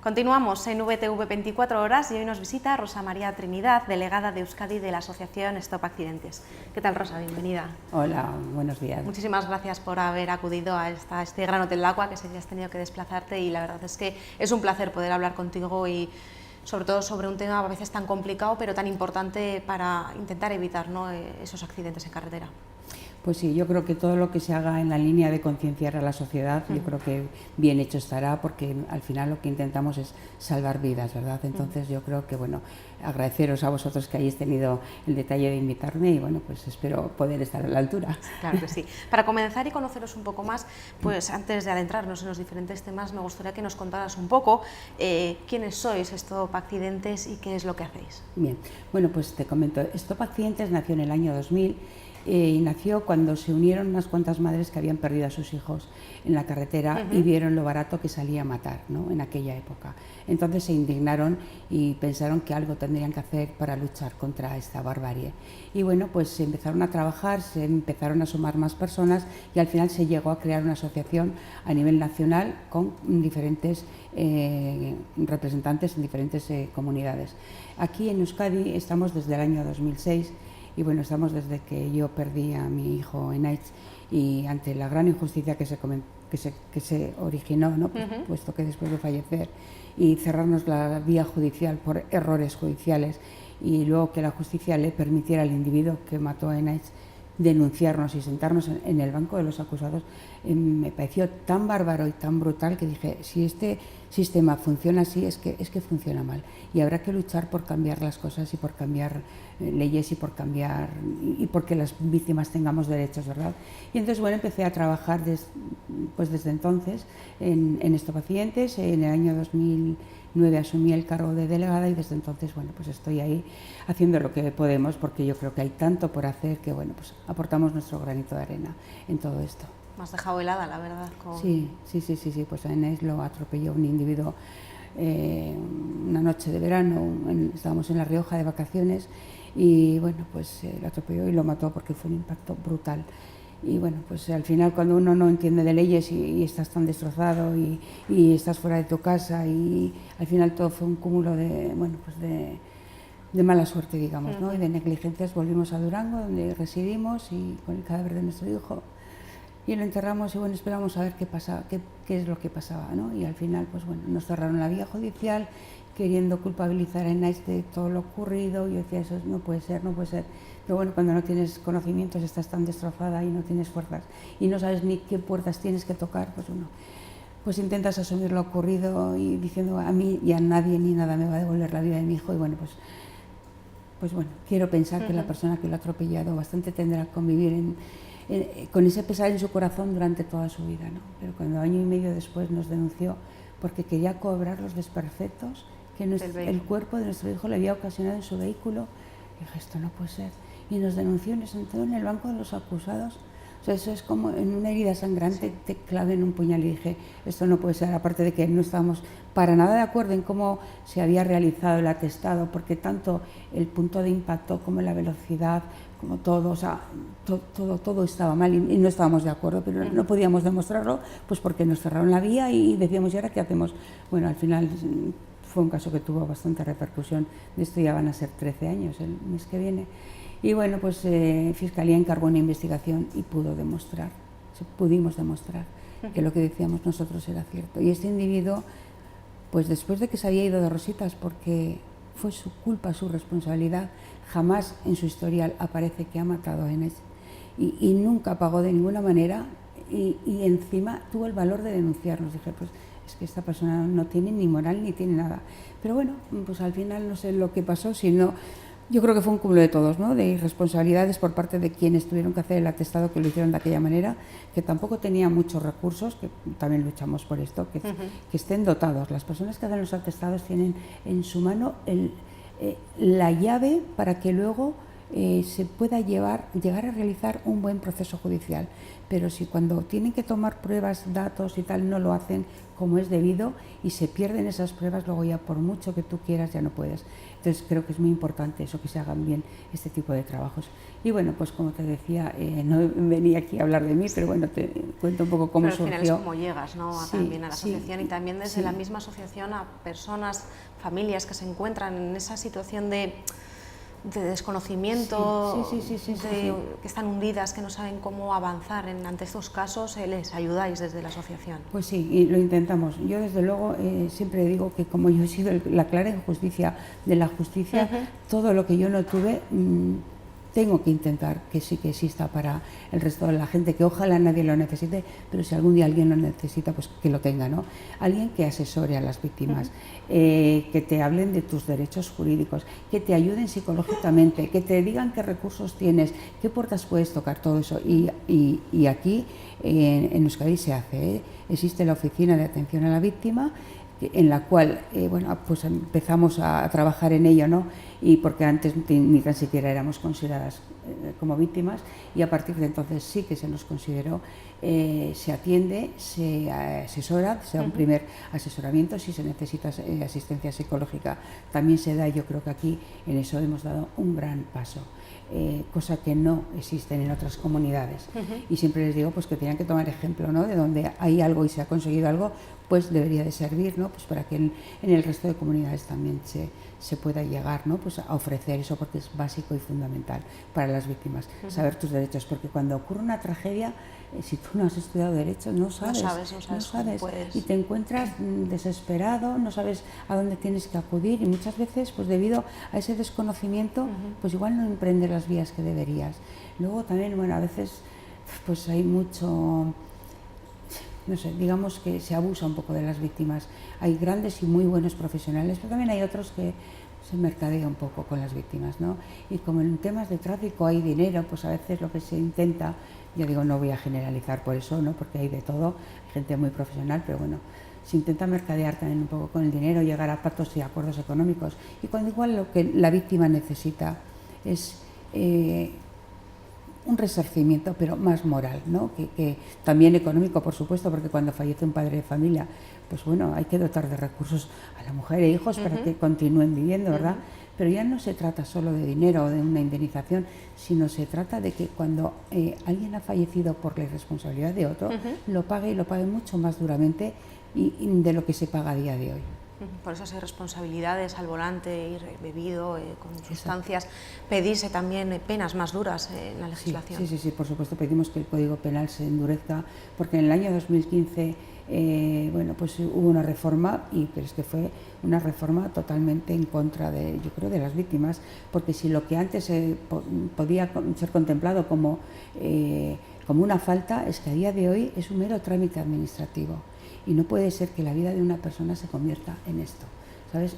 Continuamos en VTV 24 horas y hoy nos visita Rosa María Trinidad, delegada de Euskadi de la asociación Stop Accidentes. ¿Qué tal, Rosa? Bienvenida. Hola, buenos días. Muchísimas gracias por haber acudido a este Gran Hotel Agua, que sé que has tenido que desplazarte, y la verdad es que es un placer poder hablar contigo y sobre todo sobre un tema a veces tan complicado pero tan importante para intentar evitar, ¿no?, esos accidentes en carretera. Pues sí, yo creo que todo lo que se haga en la línea de concienciar a la sociedad, yo creo que bien hecho estará, porque al final lo que intentamos es salvar vidas, ¿verdad? Entonces yo creo que, bueno, agradeceros a vosotros que hayáis tenido el detalle de invitarme y, bueno, pues espero poder estar a la altura. Claro que sí. Para comenzar y conoceros un poco más, pues antes de adentrarnos en los diferentes temas, me gustaría que nos contaras un poco quiénes sois Stop Accidentes y qué es lo que hacéis. Bien, bueno, pues te comento. Stop Accidentes nació en el año 2000 y nació cuando se unieron unas cuantas madres que habían perdido a sus hijos en la carretera y vieron lo barato que salía matar, ¿no?, en aquella época. Entonces se indignaron y pensaron que algo tendrían que hacer para luchar contra esta barbarie. Y bueno, pues se empezaron a trabajar, se empezaron a sumar más personas y al final se llegó a crear una asociación a nivel nacional con diferentes representantes en diferentes comunidades. Aquí en Euskadi estamos desde el año 2006 y bueno, estamos desde que yo perdí a mi hijo en AIDS y ante la gran injusticia que se originó, ¿no?, puesto que después de fallecer y cerrarnos la vía judicial por errores judiciales y luego que la justicia le permitiera al individuo que mató a AIDS denunciarnos y sentarnos en el banco de los acusados, me pareció tan bárbaro y tan brutal que dije, si este sistema funciona así, es que funciona mal y habrá que luchar por cambiar las cosas y por cambiar leyes y por cambiar y porque las víctimas tengamos derechos, ¿verdad? Y entonces, bueno, empecé a trabajar desde entonces en Stop Accidentes. En el año 2009 asumí el cargo de delegada y desde entonces, bueno, pues estoy ahí haciendo lo que podemos, porque yo creo que hay tanto por hacer que, bueno, pues aportamos nuestro granito de arena en todo esto. Me has dejado helada, la verdad. Sí, pues a Inés lo atropelló un individuo una noche de verano, estábamos en La Rioja de vacaciones y bueno, pues lo atropelló y lo mató porque fue un impacto brutal. Y bueno, pues al final cuando uno no entiende de leyes y estás tan destrozado y estás fuera de tu casa y al final todo fue un cúmulo de, bueno, pues de mala suerte, digamos, ¿no?, y de negligencias. Volvimos a Durango, donde residimos, y con el cadáver de nuestro hijo, y lo enterramos y bueno, esperamos a ver qué pasaba, qué es lo que pasaba, ¿no? Y al final, pues bueno, nos cerraron la vía judicial queriendo culpabilizar a Inés de todo lo ocurrido. Yo decía, eso no puede ser. Pero bueno, cuando no tienes conocimientos, estás tan destrozada y no tienes fuerzas y no sabes ni qué puertas tienes que tocar, pues uno, pues intentas asumir lo ocurrido y diciendo, a mí y a nadie ni nada me va a devolver la vida de mi hijo. Y bueno, pues bueno, quiero pensar que la persona que lo ha atropellado bastante tendrá que convivir con ese pesar en su corazón durante toda su vida, ¿no? Pero cuando año y medio después nos denunció porque quería cobrar los desperfectos que el cuerpo de nuestro hijo le había ocasionado en su vehículo, dije, esto no puede ser. Y nos denunció y nos sentó en el banco de los acusados. O sea, eso es como en una herida sangrante te claven un puñal, y dije, esto no puede ser. Aparte de que no estábamos para nada de acuerdo en cómo se había realizado el atestado, porque tanto el punto de impacto como la velocidad, como todo, o sea, todo estaba mal y no estábamos de acuerdo, pero no podíamos demostrarlo, pues porque nos cerraron la vía y decíamos, ¿y ahora qué hacemos? Bueno, al final fue un caso que tuvo bastante repercusión. De esto ya van a ser 13 años el mes que viene. Y bueno, pues Fiscalía encargó una investigación y pudimos demostrar que lo que decíamos nosotros era cierto. Y este individuo, pues después de que se había ido de rositas porque fue su culpa, su responsabilidad, jamás en su historial aparece que ha matado a Inés y nunca pagó de ninguna manera y encima tuvo el valor de denunciarnos. Dije, pues es que esta persona no tiene ni moral ni tiene nada. Pero bueno, pues al final no sé lo que pasó, sino yo creo que fue un cúmulo de todos, ¿no?, de irresponsabilidades por parte de quienes tuvieron que hacer el atestado, que lo hicieron de aquella manera, que tampoco tenía muchos recursos, que también luchamos por esto, que estén dotados. Las personas que hacen los atestados tienen en su mano la llave para que luego se pueda llegar a realizar un buen proceso judicial. Pero si cuando tienen que tomar pruebas, datos y tal, no lo hacen como es debido y se pierden esas pruebas, luego ya por mucho que tú quieras ya no puedes. Entonces creo que es muy importante eso, que se hagan bien este tipo de trabajos. Y bueno, pues como te decía, no venía aquí a hablar de mí, pero bueno, te cuento un poco cómo surgió. Pero al final es como llegas, ¿no? También a la asociación, y también desde la misma asociación a personas, familias que se encuentran en esa situación de desconocimiento, que están hundidas, que no saben cómo avanzar ante estos casos, les ayudáis desde la asociación. Pues sí, y lo intentamos. Yo desde luego siempre digo que como yo he sido la clara injusticia de la justicia, todo lo que yo no tuve, tengo que intentar que sí que exista para el resto de la gente, que ojalá nadie lo necesite, pero si algún día alguien lo necesita, pues que lo tenga, ¿no? Alguien que asesore a las víctimas, que te hablen de tus derechos jurídicos, que te ayuden psicológicamente, que te digan qué recursos tienes, qué puertas puedes tocar, todo eso. Y aquí en Euskadi se hace, existe la Oficina de Atención a la Víctima, en la cual bueno, pues empezamos a trabajar en ello, ¿no? Y porque antes ni tan siquiera éramos consideradas como víctimas, y a partir de entonces sí que se nos consideró, se atiende, se asesora, se da un primer asesoramiento. Si se necesita asistencia psicológica también se da. Yo creo que aquí en eso hemos dado un gran paso. Cosa que no existen en otras comunidades. Y siempre les digo pues que tienen que tomar ejemplo, ¿no? De donde hay algo y se ha conseguido algo, pues debería de servir, ¿no? Pues para que en el resto de comunidades también se pueda llegar, ¿no? Pues a ofrecer eso, porque es básico y fundamental para las víctimas, saber tus derechos, porque cuando ocurre una tragedia, si tú no has estudiado Derecho, no sabes y te encuentras desesperado, no sabes a dónde tienes que acudir, y muchas veces pues debido a ese desconocimiento pues igual no emprendes las vías que deberías. Luego también, bueno, a veces pues hay mucho, no sé, digamos que se abusa un poco de las víctimas. Hay grandes y muy buenos profesionales, pero también hay otros que se mercadea un poco con las víctimas, ¿no? Y como en temas de tráfico hay dinero, pues a veces lo que se intenta, ya digo, no voy a generalizar por eso, ¿no? Porque hay de todo, hay gente muy profesional, pero bueno, se intenta mercadear también un poco con el dinero, llegar a pactos y acuerdos económicos, y cuando igual lo que la víctima necesita es un resarcimiento, pero más moral, ¿no? Que también económico, por supuesto, porque cuando fallece un padre de familia, pues bueno, hay que dotar de recursos a la mujer e hijos para que continúen viviendo, ¿verdad? Pero ya no se trata solo de dinero o de una indemnización, sino se trata de que cuando alguien ha fallecido por la irresponsabilidad de otro, lo pague, y lo pague mucho más duramente y de lo que se paga a día de hoy. Por esas irresponsabilidades al volante, ir bebido, con sustancias, pedirse también penas más duras en la legislación. Sí, por supuesto pedimos que el Código Penal se endurezca, porque en el año 2015 bueno, pues hubo una reforma, pero es que fue una reforma totalmente en contra de, yo creo, de las víctimas, porque si lo que antes podía ser contemplado como una falta, es que a día de hoy es un mero trámite administrativo. Y no puede ser que la vida de una persona se convierta en esto, ¿sabes?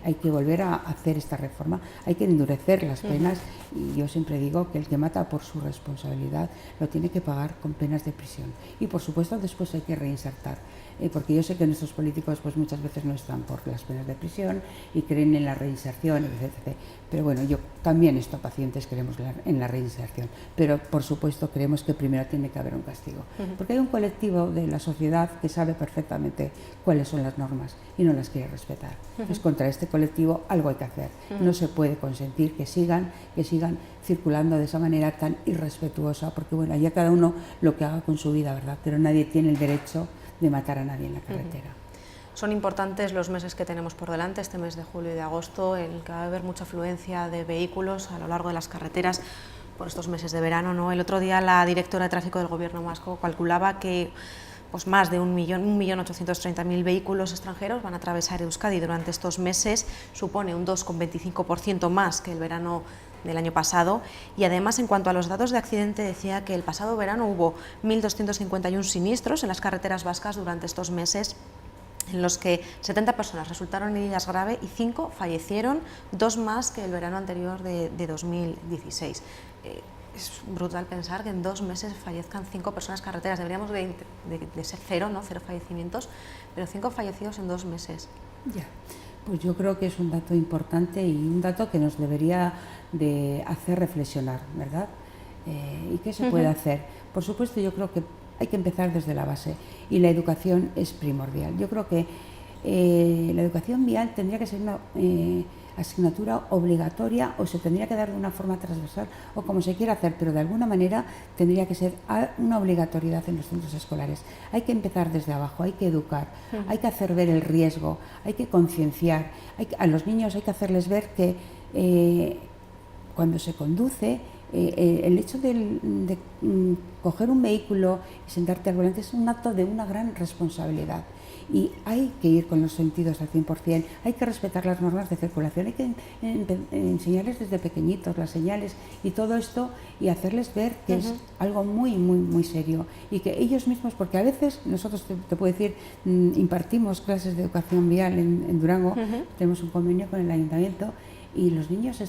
Hay que volver a hacer esta reforma, hay que endurecer las penas, y yo siempre digo que el que mata por su responsabilidad lo tiene que pagar con penas de prisión. Y por supuesto después hay que reinsertar, porque yo sé que nuestros políticos pues muchas veces no están por las penas de prisión y creen en la reinserción, etc. Pero bueno, yo también estos pacientes creemos en la reinserción, pero por supuesto creemos que primero tiene que haber un castigo, porque hay un colectivo de la sociedad que sabe perfectamente cuáles son las normas y no las quiere respetar. Pues contra este colectivo algo hay que hacer. No se puede consentir que sigan circulando de esa manera tan irrespetuosa, porque bueno, ya cada uno lo que haga con su vida, ¿verdad? Pero nadie tiene el derecho de matar a nadie en la carretera. Son importantes los meses que tenemos por delante, este mes de julio y de agosto, en el que va a haber mucha afluencia de vehículos a lo largo de las carreteras por estos meses de verano, ¿no? El otro día la directora de tráfico del Gobierno vasco calculaba que pues más de 1.830.000 vehículos extranjeros van a atravesar Euskadi durante estos meses, supone un 2,25% más que el verano del año pasado, y además en cuanto a los datos de accidente decía que el pasado verano hubo 1.251 siniestros en las carreteras vascas durante estos meses, en los que 70 personas resultaron heridas grave y 5 fallecieron, 2 más que el verano anterior de 2016. Es brutal pensar que en 2 meses fallezcan 5 personas carreteras. Deberíamos de ser 0, ¿no? 0 fallecimientos, pero 5 fallecidos en 2 meses. Ya. Pues yo creo que es un dato importante y un dato que nos debería de hacer reflexionar, ¿verdad? ¿Y qué se puede hacer? Por supuesto, yo creo que hay que empezar desde la base y la educación es primordial. Yo creo que la educación vial tendría que ser una asignatura obligatoria o se tendría que dar de una forma transversal o como se quiera hacer, pero de alguna manera tendría que ser una obligatoriedad en los centros escolares. Hay que empezar desde abajo, hay que educar, hay que hacer ver el riesgo, hay que concienciar, a los niños hay que hacerles ver que cuando se conduce, el hecho de coger un vehículo y sentarte al volante es un acto de una gran responsabilidad y hay que ir con los sentidos al 100%, hay que respetar las normas de circulación, hay que enseñarles desde pequeñitos las señales y todo esto y hacerles ver que es algo muy serio y que ellos mismos, porque a veces nosotros, te puedo decir, impartimos clases de educación vial en Durango, tenemos un convenio con el ayuntamiento y los niños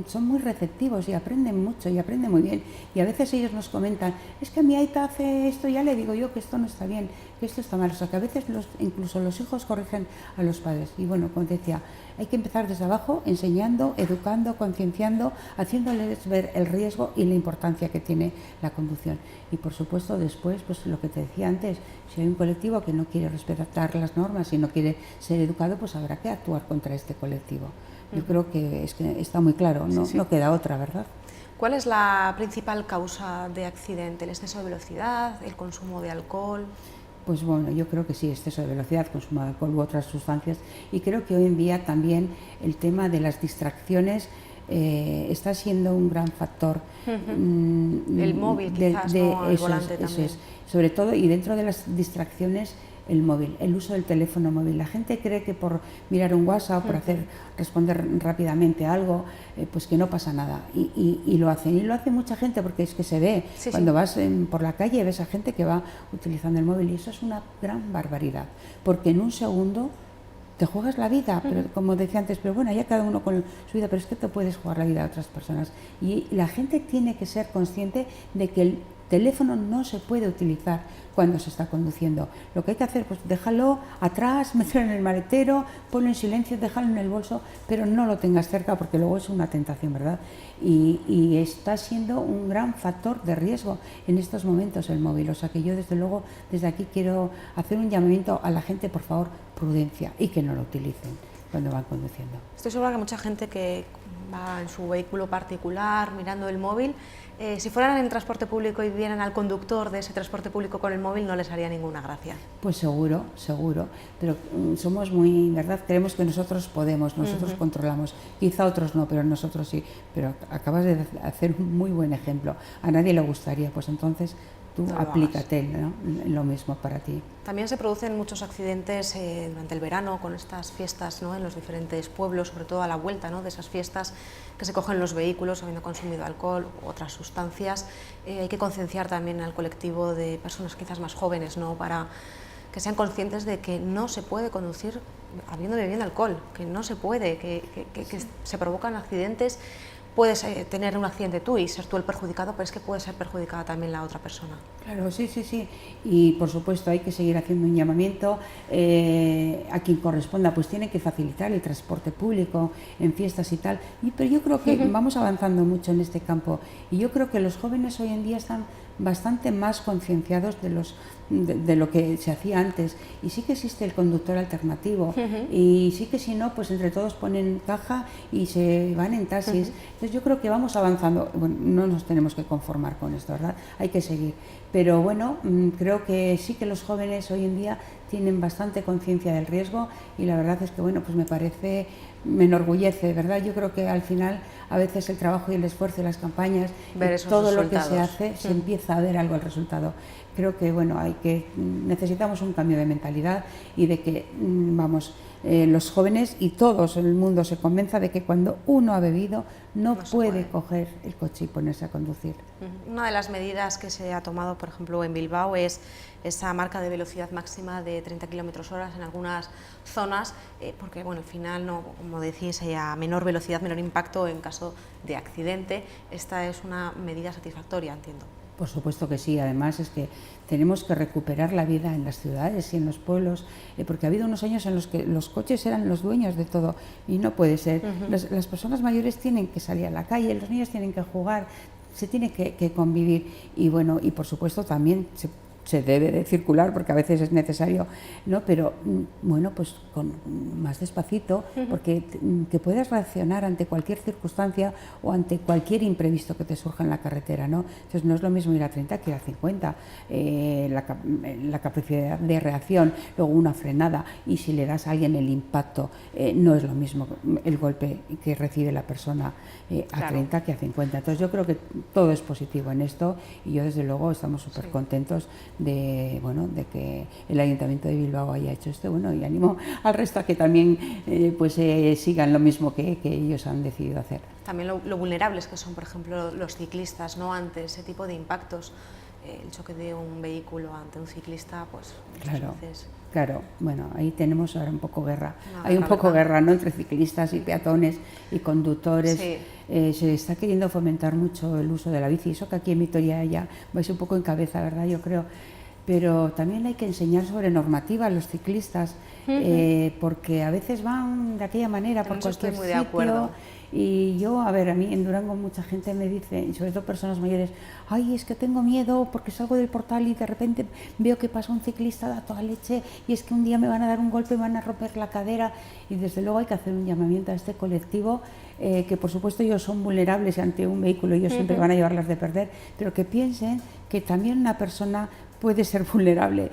son muy receptivos y aprenden mucho y aprenden muy bien y a veces ellos nos comentan, es que mi aita hace esto, ya le digo yo que esto no está bien, que esto está mal, o sea que a veces incluso los hijos corrigen a los padres y bueno, como te decía, hay que empezar desde abajo enseñando, educando, concienciando, haciéndoles ver el riesgo y la importancia que tiene la conducción y por supuesto después, pues lo que te decía antes, si hay un colectivo que no quiere respetar las normas y no quiere ser educado, pues habrá que actuar contra este colectivo. Yo creo que está muy claro, no queda otra, ¿verdad? ¿Cuál es la principal causa de accidente? ¿El exceso de velocidad, el consumo de alcohol? Pues bueno, yo creo que sí, exceso de velocidad, consumo de alcohol u otras sustancias y creo que hoy en día también el tema de las distracciones está siendo un gran factor. El móvil quizás, ¿no? El volante también. Sobre todo y dentro de las distracciones el móvil, el uso del teléfono móvil. La gente cree que por mirar un WhatsApp, por responder rápidamente a algo, pues que no pasa nada. Y lo hacen. Y lo hace mucha gente porque es que se ve. Cuando vas por la calle ves a gente que va utilizando el móvil y eso es una gran barbaridad. Porque en un segundo te juegas la vida, pero como decía antes, pero bueno, ya cada uno con su vida, pero es que te puedes jugar la vida a otras personas. Y la gente tiene que ser consciente de que el teléfono no se puede utilizar cuando se está conduciendo. Lo que hay que hacer, pues déjalo atrás, mételo en el maletero, ponlo en silencio, déjalo en el bolso, pero no lo tengas cerca porque luego es una tentación, ¿verdad? Y está siendo un gran factor de riesgo en estos momentos el móvil. O sea que yo desde luego desde aquí quiero hacer un llamamiento a la gente, por favor, prudencia y que no lo utilicen cuando van conduciendo. Estoy segura que mucha gente que va en su vehículo particular mirando el móvil, si fueran en transporte público y vieran al conductor de ese transporte público con el móvil no les haría ninguna gracia. Pues seguro, pero somos muy, ¿verdad? Creemos que nosotros podemos, nosotros controlamos, quizá otros no, pero nosotros sí, pero acabas de hacer un muy buen ejemplo, a nadie le gustaría, pues entonces tú aplícate, ¿no? Lo mismo para ti. También se producen muchos accidentes durante el verano con estas fiestas, ¿no? En los diferentes pueblos, sobre todo a la vuelta, ¿no? De esas fiestas que se cogen los vehículos habiendo consumido alcohol u otras sustancias. Hay que concienciar también al colectivo de personas quizás más jóvenes, ¿no? Para que sean conscientes de que no se puede conducir habiendo bebido alcohol, que no se puede, que se provocan accidentes. Puedes tener un accidente tú y ser tú el perjudicado, pero es que puede ser perjudicada también la otra persona. Claro, sí. Y por supuesto hay que seguir haciendo un llamamiento a quien corresponda, pues tiene que facilitar el transporte público en fiestas y tal. Pero yo creo que vamos avanzando mucho en este campo y yo creo que los jóvenes hoy en día están bastante más concienciados de lo que se hacía antes y sí que existe el conductor alternativo y sí que si no, pues entre todos ponen caja y se van en taxis. Entonces yo creo que vamos avanzando, bueno, no nos tenemos que conformar con esto, ¿verdad? Hay que seguir, pero bueno, creo que sí que los jóvenes hoy en día tienen bastante conciencia del riesgo y la verdad es que bueno, pues me enorgullece, ¿verdad? Yo creo que al final a veces el trabajo y el esfuerzo y las campañas, todo lo que se hace, se empieza a ver algo el resultado. Creo que bueno, necesitamos un cambio de mentalidad y de que los jóvenes y todos el mundo se convenza de que cuando uno ha bebido no puede coger el coche y ponerse a conducir. Una de las medidas que se ha tomado, por ejemplo, en Bilbao es esa marca de velocidad máxima de 30 km/h en algunas zonas, porque bueno, al final, no, como decís, a menor velocidad, menor impacto en caso de accidente. Esta es una medida satisfactoria, entiendo. Por supuesto que sí, además es que tenemos que recuperar la vida en las ciudades y en los pueblos, porque ha habido unos años en los que los coches eran los dueños de todo y no puede ser. Las personas mayores tienen que salir a la calle, los niños tienen que jugar, se tiene que convivir y bueno, y por supuesto también se debe de circular porque a veces es necesario, ¿no? Pero bueno, pues con más despacito, porque que puedas reaccionar ante cualquier circunstancia o ante cualquier imprevisto que te surja en la carretera, ¿no? Entonces no es lo mismo ir a 30 que ir a 50, la capacidad de reacción, luego una frenada y si le das a alguien el impacto, no es lo mismo el golpe que recibe la persona a 30 que a 50. Entonces yo creo que todo es positivo en esto y yo desde luego estamos súper contentos de que el Ayuntamiento de Bilbao haya hecho esto, bueno, y animo al resto a que también sigan lo mismo que ellos han decidido hacer. También lo vulnerables que son, por ejemplo, los ciclistas, ¿no? Ante ese tipo de impactos, el choque de un vehículo ante un ciclista, pues muchas veces... Claro, bueno, ahí tenemos ahora un poco guerra. Hay un poco guerra, ¿no?, entre ciclistas y peatones y conductores. Sí. Se está queriendo fomentar mucho el uso de la bici, eso que aquí en Vitoria ya vais un poco en cabeza, ¿verdad? Yo creo. Pero también hay que enseñar sobre normativa a los ciclistas, porque a veces van de aquella manera por cualquier sitio. De acuerdo. Y yo, a ver, a mí en Durango mucha gente me dice, y sobre todo personas mayores, ay, es que tengo miedo porque salgo del portal y de repente veo que pasa un ciclista a toda leche y es que un día me van a dar un golpe y me van a romper la cadera. Y desde luego hay que hacer un llamamiento a este colectivo, que por supuesto ellos son vulnerables ante un vehículo, ellos siempre van a llevarlas de perder, pero que piensen que también una persona puede ser vulnerable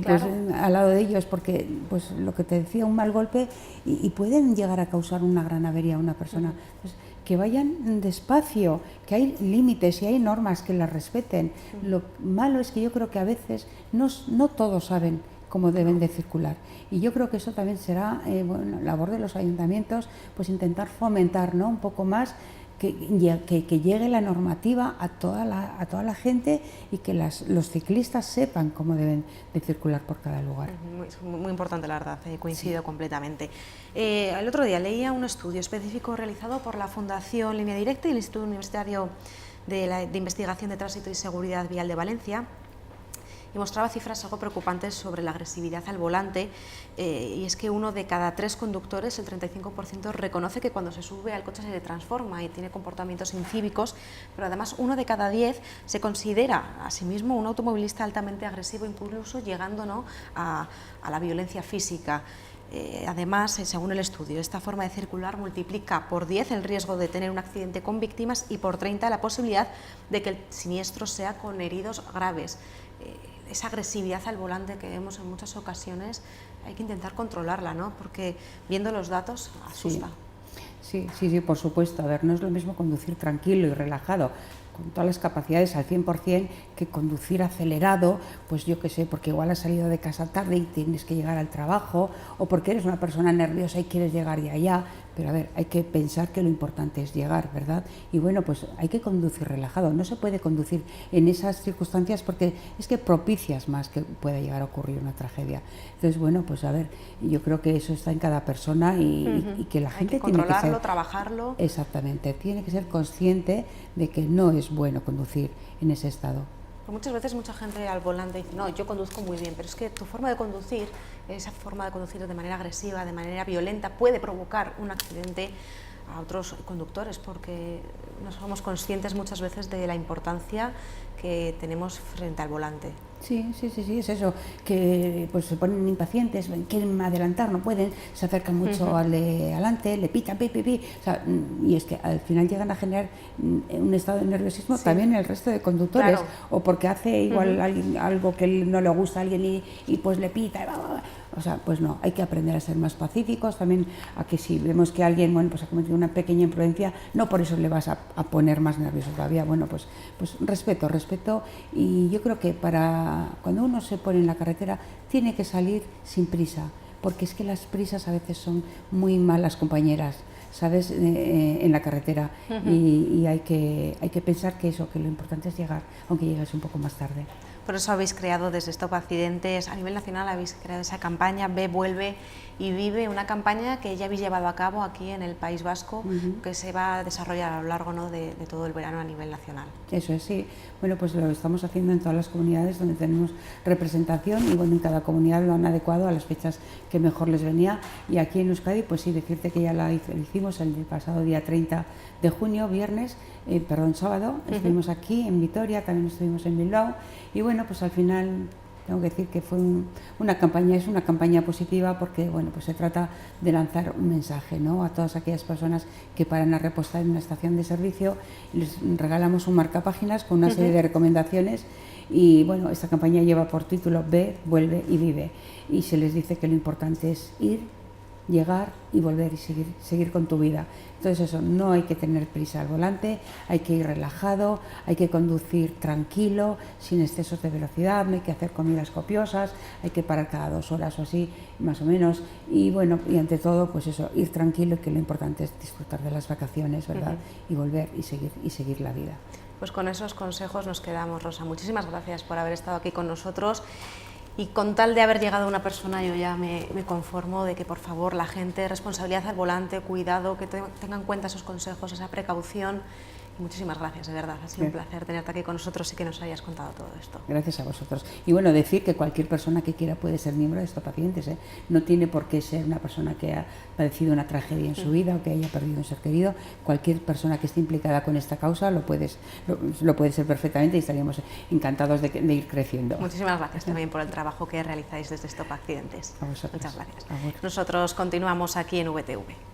pues, al lado de ellos, porque pues lo que te decía, un mal golpe y pueden llegar a causar una gran avería a una persona. Entonces, que vayan despacio, que hay límites y hay normas que las respeten. Lo malo es que yo creo que a veces no todos saben cómo deben de circular. Y yo creo que eso también será labor de los ayuntamientos, pues intentar fomentar, ¿no?, un poco más que llegue la normativa a toda la gente y que los ciclistas sepan cómo deben de circular por cada lugar. Muy importante, la verdad, coincido completamente. El otro día leía un estudio específico realizado por la Fundación Línea Directa y el Instituto Universitario de Investigación de Tránsito y Seguridad Vial de Valencia, y mostraba cifras algo preocupantes sobre la agresividad al volante, y es que 1 de cada 3 conductores, el 35%, reconoce que cuando se sube al coche se le transforma y tiene comportamientos incívicos, pero además 1 de cada 10 se considera a sí mismo un automovilista altamente agresivo, incluso llegando, ¿no?, a la violencia física. Además, según el estudio, esta forma de circular multiplica por 10 el riesgo de tener un accidente con víctimas y por 30 la posibilidad de que el siniestro sea con heridos graves. Esa agresividad al volante que vemos en muchas ocasiones hay que intentar controlarla, ¿no?, porque viendo los datos asusta. Sí, por supuesto. A ver, no es lo mismo conducir tranquilo y relajado, con todas las capacidades al 100%, que conducir acelerado, pues yo qué sé, porque igual has salido de casa tarde y tienes que llegar al trabajo, o porque eres una persona nerviosa y quieres llegar de allá. Pero a ver, hay que pensar que lo importante es llegar, ¿verdad? Y bueno, pues hay que conducir relajado, no se puede conducir en esas circunstancias porque es que propicias más que pueda llegar a ocurrir una tragedia. Entonces, bueno, pues a ver, yo creo que eso está en cada persona y que la gente tiene que controlarlo, trabajarlo. Exactamente, tiene que ser consciente de que no es bueno conducir en ese estado. Muchas veces mucha gente al volante dice, no, yo conduzco muy bien, pero es que tu forma de conducir, esa forma de conducir de manera agresiva, de manera violenta, puede provocar un accidente a otros conductores, porque no somos conscientes muchas veces de la importancia que tenemos frente al volante. Sí, es eso, que pues se ponen impacientes, quieren adelantar, no pueden, se acercan mucho al de adelante, le pitan, o sea, y es que al final llegan a generar un estado de nerviosismo también el resto de conductores, o porque hace igual algo que no le gusta a alguien y pues le pita, o sea, pues no, hay que aprender a ser más pacíficos, también a que si vemos que alguien, bueno, pues ha cometido una pequeña imprudencia, no por eso le vas a poner más nervioso todavía, bueno, pues respeto, y yo creo que cuando uno se pone en la carretera tiene que salir sin prisa, porque es que las prisas a veces son muy malas compañeras, ¿sabes?, en la carretera, y hay que pensar que lo importante es llegar, aunque llegues un poco más tarde. Por eso habéis creado desde Stop Accidentes, a nivel nacional habéis creado esa campaña Ve, Vuelve y Vive, una campaña que ya habéis llevado a cabo aquí en el País Vasco, que se va a desarrollar a lo largo, ¿no?, de todo el verano a nivel nacional. Eso es, sí. Bueno, pues lo estamos haciendo en todas las comunidades donde tenemos representación y bueno, en cada comunidad lo han adecuado a las fechas que mejor les venía. Y aquí en Euskadi, pues sí, decirte que ya lo hicimos el pasado día 30 de junio, sábado, estuvimos aquí en Vitoria, también estuvimos en Bilbao y bueno, pues al final tengo que decir que fue una campaña positiva porque bueno, pues se trata de lanzar un mensaje, ¿no?, a todas aquellas personas que paran a repostar en una estación de servicio. Les regalamos un marcapáginas con una serie de recomendaciones y bueno, esta campaña lleva por título Ve, Vuelve y Vive y se les dice que lo importante es ir, llegar y volver y seguir con tu vida. Entonces eso, no hay que tener prisa al volante, hay que ir relajado, hay que conducir tranquilo, sin excesos de velocidad, no hay que hacer comidas copiosas, hay que parar cada 2 horas o así, más o menos, y bueno, y ante todo, pues eso, ir tranquilo, que lo importante es disfrutar de las vacaciones, ¿verdad? Y volver y seguir la vida. Pues con esos consejos nos quedamos, Rosa. Muchísimas gracias por haber estado aquí con nosotros. Y con tal de haber llegado a una persona, yo ya me conformo de que, por favor, la gente, responsabilidad al volante, cuidado, que tengan en cuenta esos consejos, esa precaución. Y muchísimas gracias, de verdad. Ha sido un placer tenerte aquí con nosotros y que nos hayas contado todo esto. Gracias a vosotros. Y bueno, decir que cualquier persona que quiera puede ser miembro de Stop Accidentes, ¿eh? No tiene por qué ser una persona que ha padecido una tragedia en su vida o que haya perdido un ser querido. Cualquier persona que esté implicada con esta causa lo puede ser perfectamente y estaríamos encantados de ir creciendo. Muchísimas gracias también por el trabajo que realizáis desde Stop Accidentes. A vosotros. Muchas gracias. A vosotros. Nosotros continuamos aquí en VTV.